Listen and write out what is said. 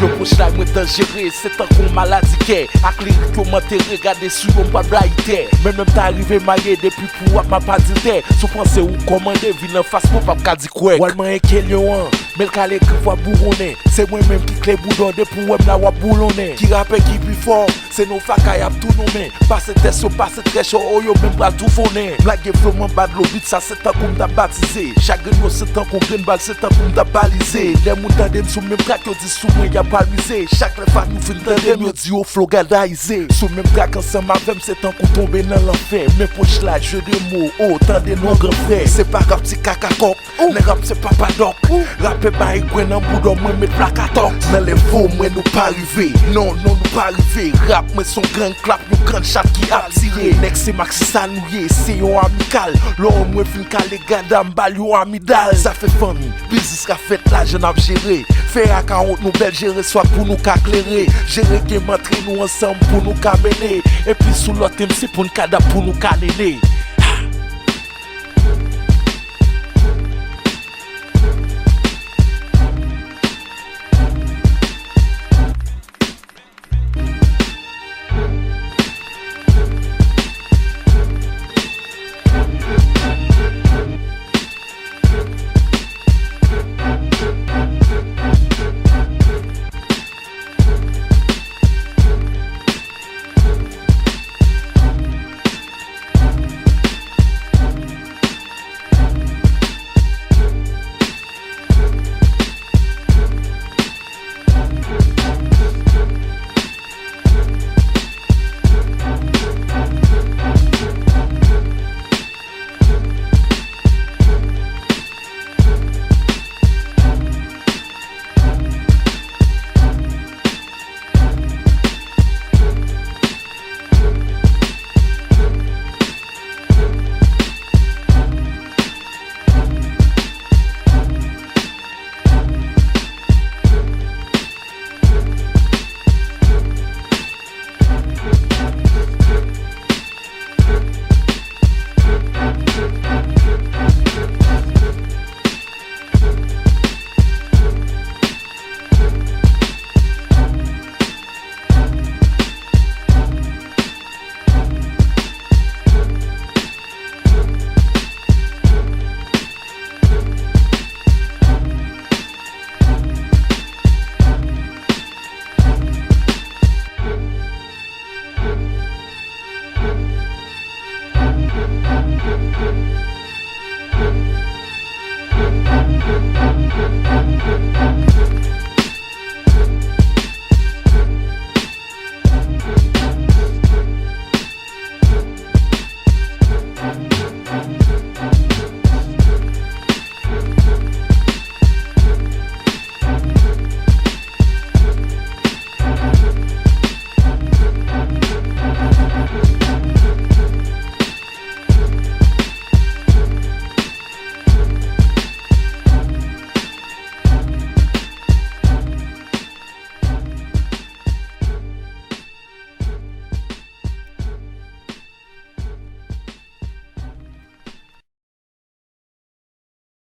Yo poche la mwen tan jere, c'est tan kon maladi ke. Ak li rik yo mante regade sou yon pa blaite. Men mèm ta arrive maye depi pou wap ma pa dite. Sou pense ou komande, vi nan fas pou pap ka di kwek. Walman e kel yo an, mel kale ki vwa bourone. Se mwen mèm ki kle boudon de pou wèm la wap boulone. Ki rappe ki pi fort, se nou fakay ap tout nou men. Pase tes yo, pase tresh yo, yo mèm bral tout fone. Mlage flow man bad lo bit, sa se tan koum da batize. Chagren yo se tan kon gren bal, se tan koum da balize. Le moun tandem sou mèm krak yo di sou mwen ya palmize. Chak le fak nou fin tandem yo di yo flow gadaize. Sou mèm krak ansan mavem, se tan kon tombe nan l'enfer. Mèm poch la, jeu de mots, oh, tande nou grand frère. Se pa rap ti kakakok, le rap se papadok. Rappe ba e gwen nan boudon mwen met plakatok. Nan le vo mwen nou pa rive, non nou pa rive. Rap mwen son grand clap, nou grand chat ki ap tire. Nek se maxi sanouye, se yon amical. Lò mwen fin kale ganda mbal yon amidal. Ça fait famille, business ka fait la jen ap jere. Fè a 40 nou bel jere, soit pou nou ka klere. Jere gen mantre nou ensemble pou nou ka mene. Et puis sou lot MC pou nou ka da pou nou ka nene.